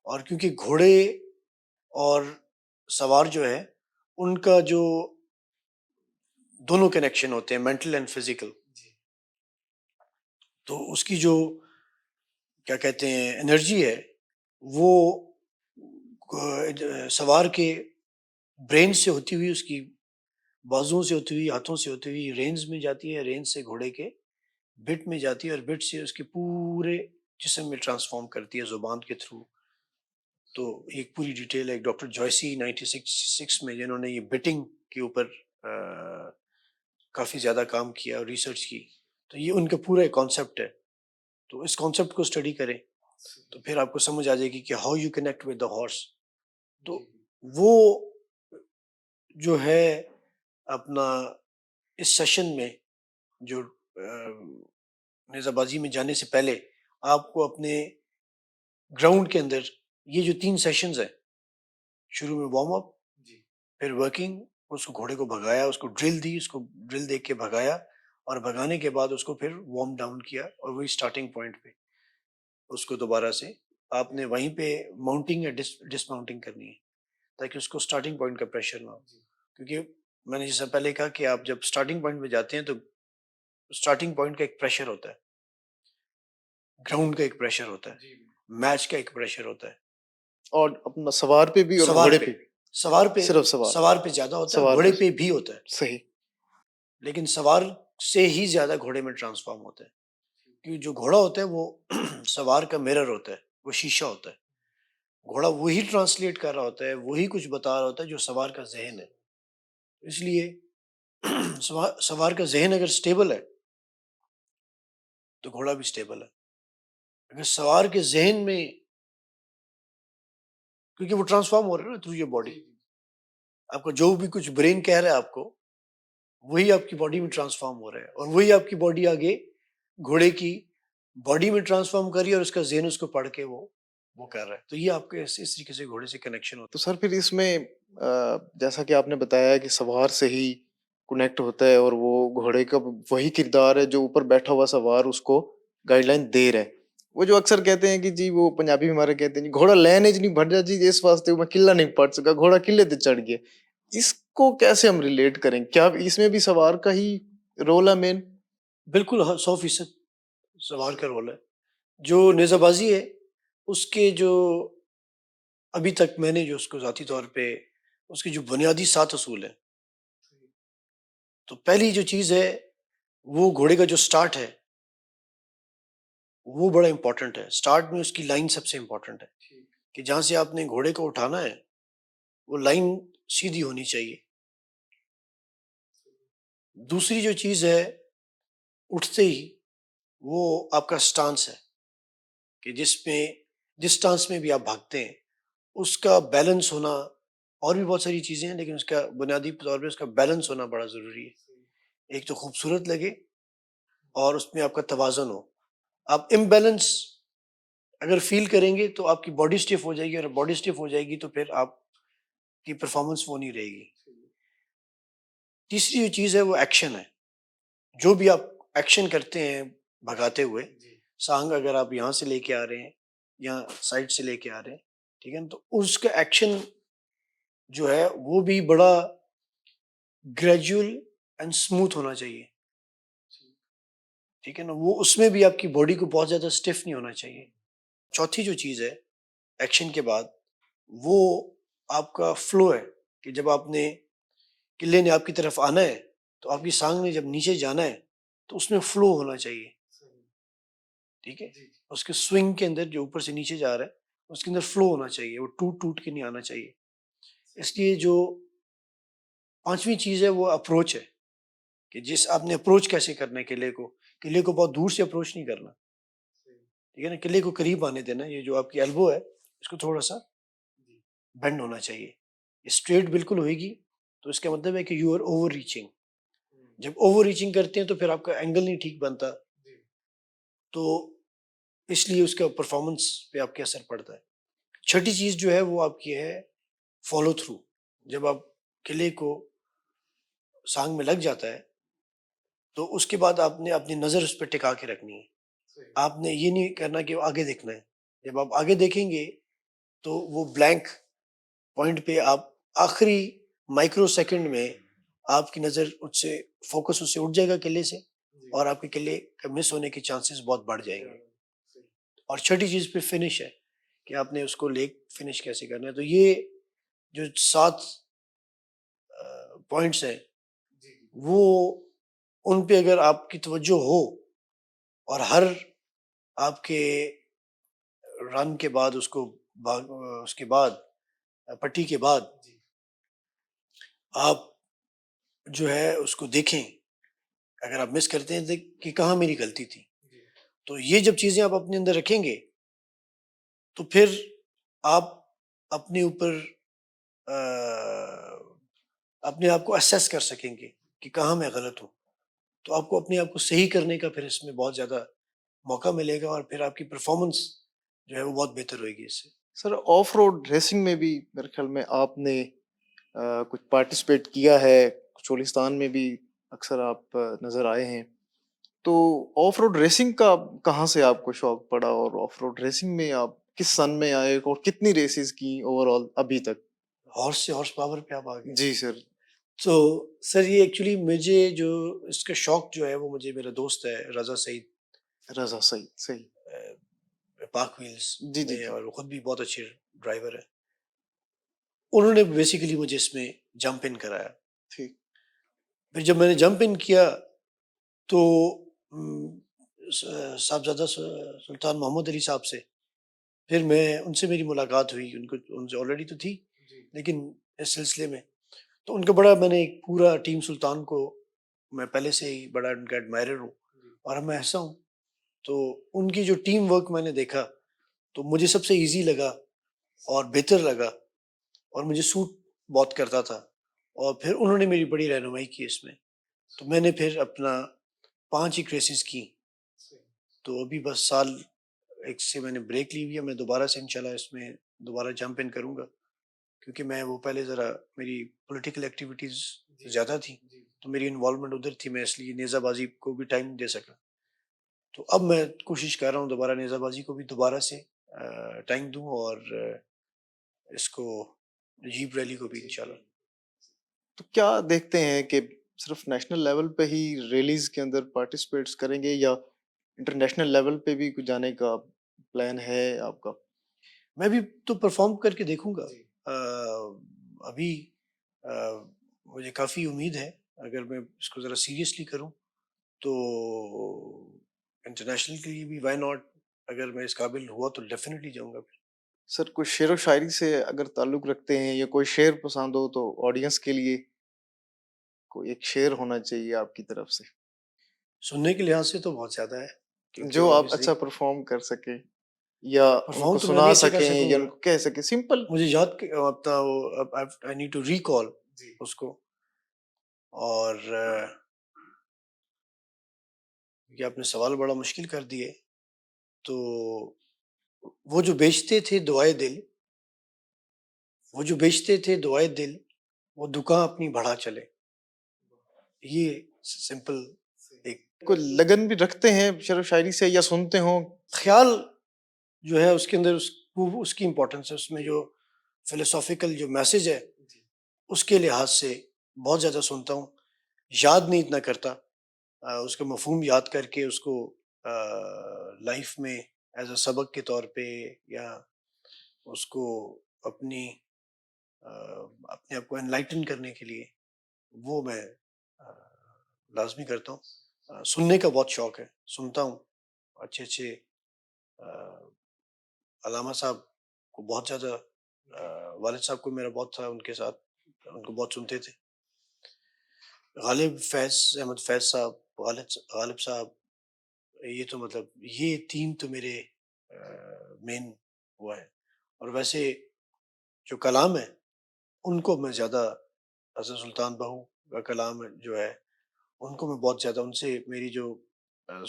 Speaker 1: اور کیونکہ گھوڑے اور سوار جو ہے ان کا جو دونوں کنیکشن ہوتے ہیں مینٹل اینڈ فزیکل, تو اس کی جو کیا کہتے ہیں انرجی ہے وہ سوار کے برین سے ہوتی ہوئی, اس کی بازوؤں سے ہوتی ہوئی, ہاتھوں سے ہوتی ہوئی رینز میں جاتی ہے, رینز سے گھوڑے کے بٹ میں جاتی ہے, اور بٹ سے اس کے پورے جسم میں ٹرانسفارم کرتی ہے زبان کے تھرو. تو ایک پوری ڈیٹیل ہے, ڈاکٹر جوائسی 96 میں جنہوں نے یہ بٹنگ کے اوپر کافی زیادہ کام کیا اور ریسرچ کی, تو یہ ان کا پورا کانسیپٹ ہے. تو اس کانسیپٹ کو اسٹڈی کریں تو پھر آپ کو سمجھ آ جائے گی کہ how you connect with the horse. تو وہ جو ہے اپنا اس سیشن میں جو نیزہ بازی میں جانے سے پہلے آپ کو اپنے گراؤنڈ کے اندر یہ جو 3 سیشنز ہیں, شروع میں وارم اپ, پھر ورکنگ, اس کو گھوڑے کو بھگایا, اس کو ڈرل دی, اس کو ڈرل دے کے بھگایا, اور بھگانے کے بعد اس کو پھر وارم ڈاؤن کیا, اور وہی اسٹارٹنگ پوائنٹ پہ اس کو دوبارہ سے آپ نے وہیں پہ ماؤنٹنگ یا ڈس ماؤنٹنگ کرنی ہے, تاکہ اس کو اسٹارٹنگ پوائنٹ کا پریشر نہ ہو. کیونکہ میں نے جیسا پہلے کہا کہ آپ جب اسٹارٹنگ پوائنٹ پہ جاتے ہیں تو اسٹارٹنگ پوائنٹ کا ایک پریشر ہوتا ہے, گراؤنڈ کا ایک پریشر ہوتا ہے, میچ کا ایک پریشر ہوتا ہے,
Speaker 2: اور اپنا سوار پہ بھی اور گھوڑے پہ بھی.
Speaker 1: سوار پہ
Speaker 2: صرف
Speaker 1: سوار پہ زیادہ ہوتا ہے,
Speaker 2: سوار
Speaker 1: گھوڑے
Speaker 2: پہ
Speaker 1: پہ بھی ہوتا ہے,
Speaker 2: صحیح,
Speaker 1: لیکن سوار سے ہی زیادہ گھوڑے میں ٹرانسفارم ہوتا ہے. کیونکہ جو گھوڑا ہوتا ہے وہ سوار کا میرر ہوتا ہے, وہ شیشہ ہوتا ہے. گھوڑا وہی ٹرانسلیٹ کر رہا ہوتا ہے, وہی کچھ بتا رہا ہوتا ہے جو سوار کا ذہن ہے. اس لیے سوار کا ذہن اگر سٹیبل ہے تو گھوڑا بھی سٹیبل ہے. اگر سوار کے ذہن میں, کیونکہ وہ ٹرانسفارم ہو رہا ہے نا تھرو یور باڈی, آپ کا جو بھی کچھ برین کہہ رہا ہے آپ کو وہی آپ کی باڈی میں ٹرانسفارم ہو رہا ہے, اور وہی آپ کی باڈی آگے گھوڑے کی باڈی میں ٹرانسفارم کر رہی ہے, اور اس کا ذہن اس کو پڑھ کے وہ کر رہا ہے. تو یہ آپ کے اس طریقے سے گھوڑے سے کنیکشن ہوتا
Speaker 2: تو سر پھر اس میں جیسا کہ آپ نے بتایا کہ سوار سے ہی کنیکٹ ہوتا ہے, اور وہ گھوڑے کا وہی کردار ہے جو اوپر بیٹھا ہوا سوار اس کو گائیڈ لائن دے رہا ہے. وہ جو اکثر کہتے ہیں کہ جی وہ پنجابی میں ہمارے کہتے ہیں جی گھوڑا لین نہیں بڑھ جا جی, اس واسطے میں قلعہ نہیں پڑ سکا, گھوڑا قلعے تے چڑھ گیا. اس کو کیسے ہم ریلیٹ کریں, کیا اس میں بھی سوار کا ہی رول ہے مین؟
Speaker 1: بالکل 100% سوار کا رول ہے. جو نیزہ بازی ہے اس کے جو ابھی تک میں نے جو اس کو ذاتی طور پہ اس کے جو بنیادی 7 اصول ہیں, تو پہلی جو چیز ہے وہ گھوڑے کا جو سٹارٹ ہے وہ بڑا امپورٹنٹ ہے. سٹارٹ میں اس کی لائن سب سے امپورٹنٹ ہے, کہ جہاں سے آپ نے گھوڑے کو اٹھانا ہے وہ لائن سیدھی ہونی چاہیے. دوسری جو چیز ہے اٹھتے ہی وہ آپ کا سٹانس ہے, کہ جس سٹانس میں بھی آپ بھاگتے ہیں اس کا بیلنس ہونا, اور بھی بہت ساری چیزیں ہیں لیکن اس کا بنیادی طور پہ اس کا بیلنس ہونا بڑا ضروری ہے. ایک تو خوبصورت لگے اور اس میں آپ کا توازن ہو. آپ امبیلنس اگر فیل کریں گے تو آپ کی باڈی اسٹیف ہو جائے گی, اور باڈی اسٹیف ہو جائے گی تو پھر آپ کی پرفارمنس وہ نہیں رہے گی. تیسری جو چیز ہے وہ ایکشن ہے. جو بھی آپ ایکشن کرتے ہیں بھگاتے ہوئے. سانگ اگر آپ یہاں سے لے کے آ رہے ہیں یا سائڈ سے لے کے آ رہے ہیں, ٹھیک ہے نا, تو اس کا ایکشن جو ہے وہ بھی بڑا گریجول اینڈ اسموتھ ہونا چاہیے, ٹھیک ہے نا. وہ اس میں بھی آپ کی باڈی کو بہت زیادہ اسٹف نہیں ہونا چاہیے. چوتھی جو چیز ہے ایکشن کے بعد, وہ آپ کا فلو ہے, کہ جب آپ نے قلعے نے آپ کی طرف آنا ہے تو آپ کی سانگ نے جب نیچے جانا ہے تو اس میں فلو ہونا چاہیے, ٹھیک ہے. اس کے سوئنگ کے اندر جو اوپر سے نیچے جا رہا ہے اس کے اندر فلو ہونا چاہیے, وہ ٹوٹ ٹوٹ کے نہیں آنا چاہیے. اس لیے جو پانچویں چیز ہے وہ اپروچ ہے, کہ جس آپ نے اپروچ کیسے کرنا ہے قلعے کو بہت دور سے اپروچ نہیں کرنا, ٹھیک ہے نا. قلعے کو قریب آنے دینا. یہ جو آپ کی ایلبو ہے اس کو تھوڑا سا بینڈ ہونا چاہیے. اسٹریٹ بالکل ہوئے گی تو اس کا مطلب ہے کہ یو آر اوور ریچنگ. جب اوور ریچنگ کرتے ہیں تو پھر آپ کا اینگل نہیں ٹھیک بنتا, تو اس لیے اس کا پرفارمنس پہ آپ کے اثر پڑتا ہے. چھٹی چیز جو ہے وہ آپ کی ہے فالو تھرو. جب آپ قلعے کو سانگ میں لگ جاتا ہے تو اس کے بعد آپ نے اپنی نظر اس پہ ٹکا کے رکھنی ہے. آپ نے یہ نہیں کرنا کہ آگے دیکھنا ہے. جب آپ آگے دیکھیں گے تو وہ بلینک پوائنٹ پہ آپ آخری مائکرو سیکنڈ میں آپ کی نظر اس سے فوکس اس سے اٹھ جائے گا قلعے سے, اور آپ کے قلعے کا مس ہونے کے چانسز بہت بڑھ جائیں گے. اور چھٹی چیز پہ فنش ہے, کہ آپ نے اس کو لیک فنش کیسے کرنا ہے. تو یہ جو 7 پوائنٹس ہیں وہ ان پہ اگر آپ کی توجہ ہو, اور ہر آپ کے رن کے بعد اس کے بعد پٹی کے بعد آپ جو ہے اس کو دیکھیں, اگر آپ مس کرتے ہیں کہ کہاں میری غلطی تھی, تو یہ جب چیزیں آپ اپنے اندر رکھیں گے تو پھر آپ اپنے اوپر اپنے آپ کو اسیس کر سکیں گے کہ کہاں میں غلط ہوں. تو آپ کو اپنے آپ کو صحیح کرنے کا پھر اس میں بہت زیادہ موقع ملے گا, اور پھر آپ کی پرفارمنس جو ہے وہ بہت بہتر ہوئے گی اس سے.
Speaker 2: سر آف روڈ ریسنگ میں بھی میرے خیال میں آپ نے کچھ پارٹیسپیٹ کیا ہے, چولستان میں بھی اکثر آپ نظر آئے ہیں. تو آف روڈ ریسنگ کا کہاں سے آپ کو شوق پڑا, اور آف روڈ ریسنگ میں آپ کس سن میں آئے اور کتنی ریسز کی اوور آل ابھی تک؟
Speaker 1: ہارس پاور پہ آپ آگے.
Speaker 2: جی سر.
Speaker 1: تو سر یہ ایکچولی مجھے جو اس کا شوق جو ہے وہ مجھے میرا دوست ہے رضا سعید,
Speaker 2: رضا سعید, صحیح.
Speaker 1: پاک ویلز
Speaker 2: جی جی
Speaker 1: میں,
Speaker 2: جی.
Speaker 1: اور وہ خود بھی بہت اچھے ڈرائیور ہے. انہوں نے بیسیکلی مجھے اس میں جمپ ان کرایا.
Speaker 2: ٹھیک.
Speaker 1: پھر جب میں نے جمپ ان کیا تو صاحبزادہ سلطان محمد علی صاحب سے پھر ان سے میری ملاقات ہوئی. ان سے آلریڈی تو تھی, لیکن اس سلسلے میں تو ان کا بڑا, میں نے ایک پورا ٹیم سلطان کو میں پہلے سے ہی بڑا ان کا ایڈمائرر ہوں, اور میں ایسا ہوں. تو ان کی جو ٹیم ورک میں نے دیکھا تو مجھے سب سے ایزی لگا اور بہتر لگا, اور مجھے سوٹ بہت کرتا تھا. اور پھر انہوں نے میری بڑی رہنمائی کی اس میں. تو میں نے پھر اپنا 5 ایک ریسز کی. تو ابھی بس سال ایک سے میں نے بریک لی ہوئی ہے. میں دوبارہ سے انشاءاللہ اس میں دوبارہ جمپ ان کروں گا, کیونکہ میں وہ پہلے ذرا میری پولیٹیکل ایکٹیویٹیز زیادہ تھی تو میری انوالومنٹ ادھر تھی, میں اس لیے نیزہ بازی کو بھی ٹائم دے سکا. تو اب میں کوشش کر رہا ہوں دوبارہ نیزہ بازی کو بھی دوبارہ سے ٹائم دوں, اور اس کو جیپ ریلی کو بھی انشاءاللہ.
Speaker 2: تو کیا دیکھتے ہیں کہ صرف نیشنل لیول پہ ہی ریلیز کے اندر پارٹیسپیٹس کریں گے, یا انٹرنیشنل لیول پہ بھی کچھ جانے کا پلان ہے آپ کا؟
Speaker 1: میں بھی تو پرفارم کر کے دیکھوں گا. ابھی مجھے کافی امید ہے, اگر میں اس کو ذرا سیریسلی کروں تو انٹرنیشنل کے لیے بھی وائی ناٹ. اگر میں اس قابل ہوا تو ڈیفینیٹلی جاؤں گا.
Speaker 2: سر کوئی شعر و شاعری سے اگر تعلق رکھتے ہیں, یا کوئی شعر پسند ہو تو آڈینس کے لیے کوئی ایک شعر ہونا چاہیے آپ کی طرف سے,
Speaker 1: سننے کے لحاظ سے تو بہت زیادہ ہے, کیونکہ
Speaker 2: جو آپ
Speaker 1: obviously
Speaker 2: اچھا پرفارم کر سکیں, یا ان
Speaker 1: پرفارم
Speaker 2: کو
Speaker 1: تو میں
Speaker 2: سنا
Speaker 1: بھی اچھا کر
Speaker 2: سکیں,
Speaker 1: سکوں
Speaker 2: یا
Speaker 1: گا.
Speaker 2: ان کو کہہ سکیں سمپل.
Speaker 1: مجھے یاد اپنا آئی نیڈ ٹو ریکال اس کو. اور یہ آپ نے سوال بڑا مشکل کر دیے. تو وہ جو بیچتے تھے دعائے دل, وہ جو بیچتے تھے دعائے دل, وہ دکان اپنی بڑھا چلے. یہ سمپل ایک
Speaker 2: کوئی لگن بھی رکھتے ہیں شعر و شاعری سے یا سنتے ہوں؟
Speaker 1: خیال جو ہے اس کے اندر اس کی امپورٹنس ہے، اس میں جو فلسافیکل جو میسج ہے اس کے لحاظ سے بہت زیادہ سنتا ہوں، یاد نہیں اتنا کرتا، اس کا مفہوم یاد کر کے اس کو لائف میں ایز اے سبق کے طور پہ یا اس کو اپنی اپنے آپ کو انلائٹن کرنے کے لیے وہ میں لازمی کرتا ہوں۔ سننے کا بہت شوق ہے، سنتا ہوں اچھے اچھے علامہ صاحب کو بہت زیادہ، والد صاحب کو میرا بہت تھا ان کے ساتھ، ان کو بہت سنتے تھے۔ غالب فیض، احمد فیض صاحب، غالب صاحب، یہ تو مطلب یہ تین تو میرے مین ہوا ہے۔ اور ویسے جو کلام ہے ان کو میں زیادہ، حضرت سلطان بہو کا کلام جو ہے ان کو میں بہت زیادہ، ان سے میری جو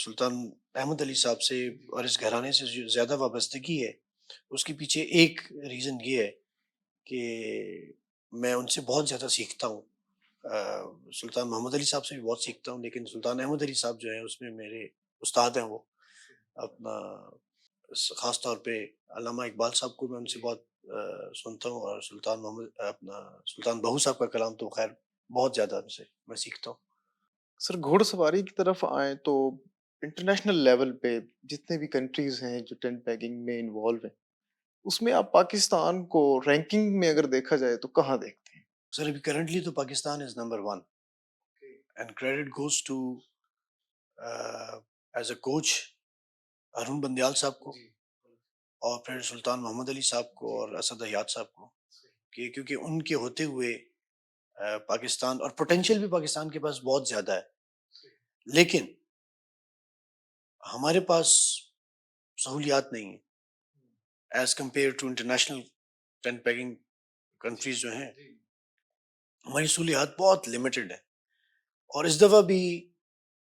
Speaker 1: سلطان احمد علی صاحب سے اور اس گھرانے سے جو زیادہ وابستگی ہے، اس کے پیچھے ایک ریزن یہ ہے کہ میں ان سے بہت زیادہ سیکھتا ہوں۔ سلطان محمد علی صاحب سے بھی بہت سیکھتا ہوں، لیکن سلطان احمد علی صاحب جو ہیں اس میں میرے استاد ہیں۔ وہ اپنا خاص طور پہ علامہ اقبال صاحب کو میں ان سے بہت سنتا ہوں، اور سلطان محمد اپنا سلطان بہو صاحب کا کلام تو خیر بہت زیادہ ان سے میں سیکھتا ہوں۔
Speaker 2: سر گھوڑ سواری کی طرف آئیں تو انٹرنیشنل لیول پہ جتنے بھی کنٹریز ہیں جو ٹینٹ پیکنگ میں انوالو ہیں، اس میں آپ پاکستان کو رینکنگ میں اگر دیکھا جائے تو کہاں دیکھتے ہیں؟
Speaker 1: سر ابھی کرنٹلی تو Pakistan is number 1 and credit goes to as a coach Haroon Bandial صاحب کو، اور پھر سلطان محمد علی صاحب کو اور اسد حیات صاحب کو، کہ کیونکہ ان کے ہوتے ہوئے پاکستان، اور پوٹینشیل بھی پاکستان کے پاس بہت زیادہ ہے، لیکن ہمارے پاس سہولیات نہیں ہیں as compare to international tent pegging countries جو ہیں، ہماری سہولیات بہت لمیٹڈ ہیں۔ اور اس دفعہ بھی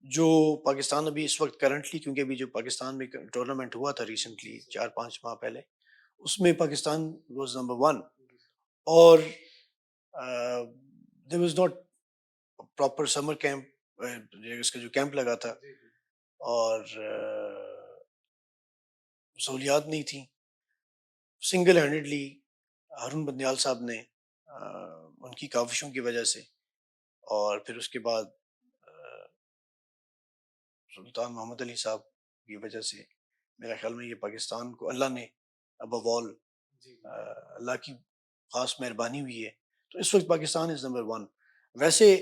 Speaker 1: جو پاکستان ابھی اس وقت کرنٹلی، کیونکہ ابھی جو پاکستان میں ٹورنامنٹ ہوا تھا ریسنٹلی 4-5 ماہ پہلے، اس میں پاکستان واز نمبر 1، اور there was not proper summer camp, اس کا جو کیمپ لگا تھا، اور سہولیات نہیں تھیں۔ سنگل ہینڈڈلی ہارون بندیال صاحب نے ان کی کاوشوں کی وجہ سے، اور پھر اس کے بعد سلطان محمد علی صاحب کی وجہ سے، میرا خیال میں یہ پاکستان کو اللہ نے ابو آل اللہ کی خاص مہربانی ہوئی ہے، تو اس وقت پاکستان از نمبر 1۔ ویسے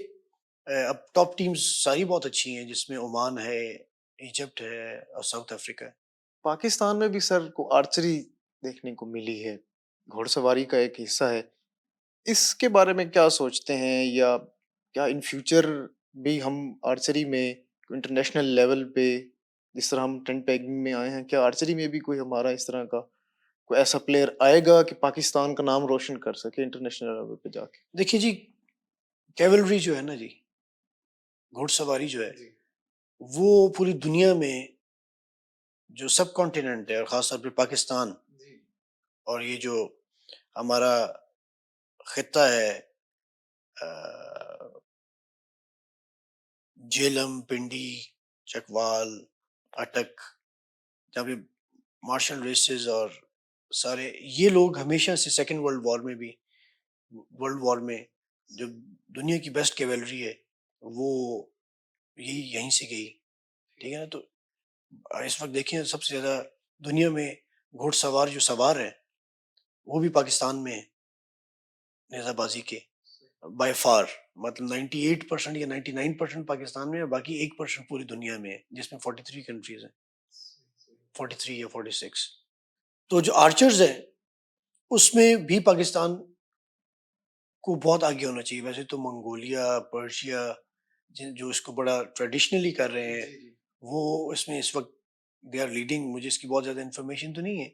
Speaker 1: اب ٹاپ ٹیمز ساری بہت اچھی ہیں، جس میں عمان ہے، ایجپٹ ہے اور ساؤتھ افریقہ ہے۔
Speaker 2: پاکستان میں بھی سر کو آرچری دیکھنے کو ملی ہے، گھوڑ سواری کا ایک حصہ ہے، اس کے بارے میں کیا سوچتے ہیں؟ یا کیا ان فیوچر بھی ہم آرچری میں انٹرنیشنل لیول پہ، جس طرح ہم ٹینٹ پیکنگ میں آئے ہیں، کیا آرچری میں بھی کوئی ہمارا اس طرح کا کوئی ایسا پلیئر آئے گا کہ پاکستان کا نام روشن کر سکے انٹرنیشنل لیول پہ جا کے؟
Speaker 1: دیکھیے جی، کیولری جو ہے نا جی، گھوڑ سواری جو ہے، وہ پوری دنیا میں جو سب کانٹیننٹ ہے، اور خاص طور پہ پاکستان، اور یہ جو ہمارا خطہ ہے، جیلم، پنڈی، چکوال، اٹک، جہاں پہ مارشل ریسز اور سارے یہ لوگ ہمیشہ سے سیکنڈ ورلڈ وار میں جو دنیا کی بیسٹ کیولری ہے وہ یہیں سے گئی، ٹھیک ہے نا؟ تو اس وقت دیکھیں سب سے زیادہ دنیا میں گھوڑ سوار جو سوار ہیں وہ بھی پاکستان میں ہیں، نیزہ بازی کے بائی فار، مطلب 98% یا 99% پاکستان میں ہے، باقی 1% پوری دنیا میں ہے، جس میں 43 کنٹریز ہیں، 43 یا 46۔ تو جو آرچرز ہیں اس میں بھی پاکستان کو بہت آگے ہونا چاہیے۔ ویسے تو منگولیا، پرشیا جو اس کو بڑا ٹریڈیشنلی کر رہے ہیں، وہ اس میں اس وقت دے آر لیڈنگ، مجھے اس کی بہت زیادہ انفارمیشن تو نہیں ہے،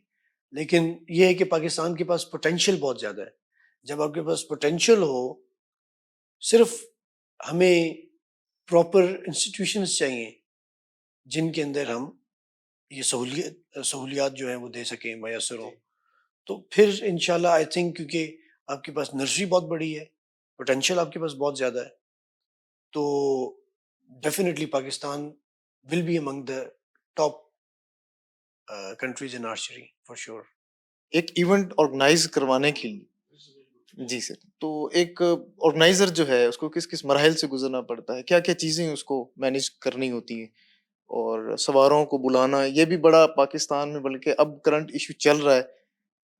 Speaker 1: لیکن یہ ہے کہ پاکستان کے پاس پوٹینشیل بہت زیادہ ہے۔ جب آپ کے پاس پوٹینشیل ہو، صرف ہمیں پراپر انسٹیٹیوشنز چاہیے جن کے اندر ہم یہ سہولیات جو ہیں وہ دے سکیں، میسر ہوں، تو پھر انشاءاللہ آئی تھنک، کیونکہ آپ کے پاس نرسری بہت بڑی ہے، پوٹینشیل آپ کے پاس بہت زیادہ ہے، تو definitely Pakistan will be among the top countries in archery for sure.
Speaker 2: ایک ایونٹ آرگنائز کروانے کے لیے جی سر، تو ایک آرگنائزر جو ہے اس کو کس کس مراحل سے گزرنا پڑتا ہے، کیا کیا چیزیں اس کو مینیج کرنی ہوتی ہیں، اور سواروں کو بلانا یہ بھی بڑا پاکستان میں بلکہ اب کرنٹ ایشو چل رہا ہے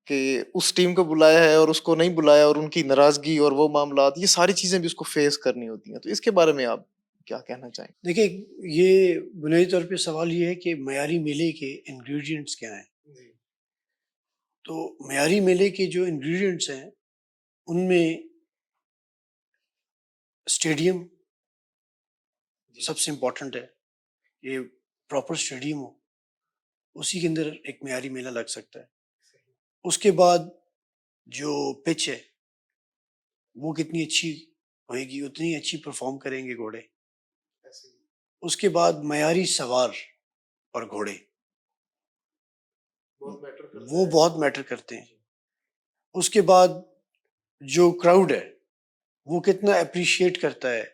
Speaker 2: کہ اس ٹیم کو بلایا ہے اور اس کو نہیں بلایا، اور ان کی ناراضگی اور وہ معاملات، یہ ساری چیزیں بھی اس کو فیس کرنی ہوتی ہیں، تو اس کے بارے میں آپ کیا کہنا چاہیں؟
Speaker 1: دیکھیں یہ بنیادی طور پہ سوال یہ ہے کہ معیاری میلے کے انگریڈینٹس کیا ہیں. تو معیاری میلے کے جو انگریڈینٹس ہیں ان میں اسٹیڈیم سب سے امپورٹنٹ ہے. یہ پراپر اسٹیڈیم ہو، اسی کے اندر ایک معیاری میلہ لگ سکتا ہے. اس کے بعد جو پچ ہے وہ کتنی اچھی ہوئے گی، اتنی اچھی پرفارم کریں گے گھوڑے. اس کے بعد معیاری سوار اور گھوڑے وہ بہت میٹر کرتے ہیں. اس کے بعد جو کراؤڈ ہے وہ کتنا اپریشیٹ کرتا ہے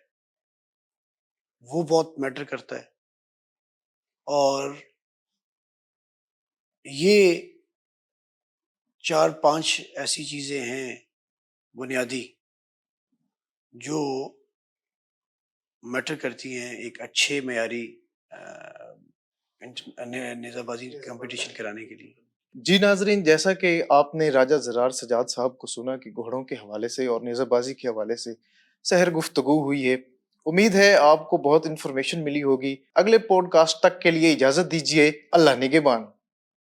Speaker 1: وہ بہت میٹر کرتا ہے. اور یہ 4-5 ایسی چیزیں ہیں بنیادی جو میٹر کرتی ہیں ایک اچھے معیاری نیزہ بازی کمپٹیشن کرانے کے لیے.
Speaker 2: جی ناظرین، جیسا کہ آپ نے راجہ زرار سجاد صاحب کو سنا کہ گھوڑوں کے حوالے سے اور نیزہ بازی کے حوالے سے سحر گفتگو ہوئی ہے، امید ہے آپ کو بہت انفارمیشن ملی ہوگی. اگلے پوڈ کاسٹ تک کے لیے اجازت دیجیے. اللہ نگہبان.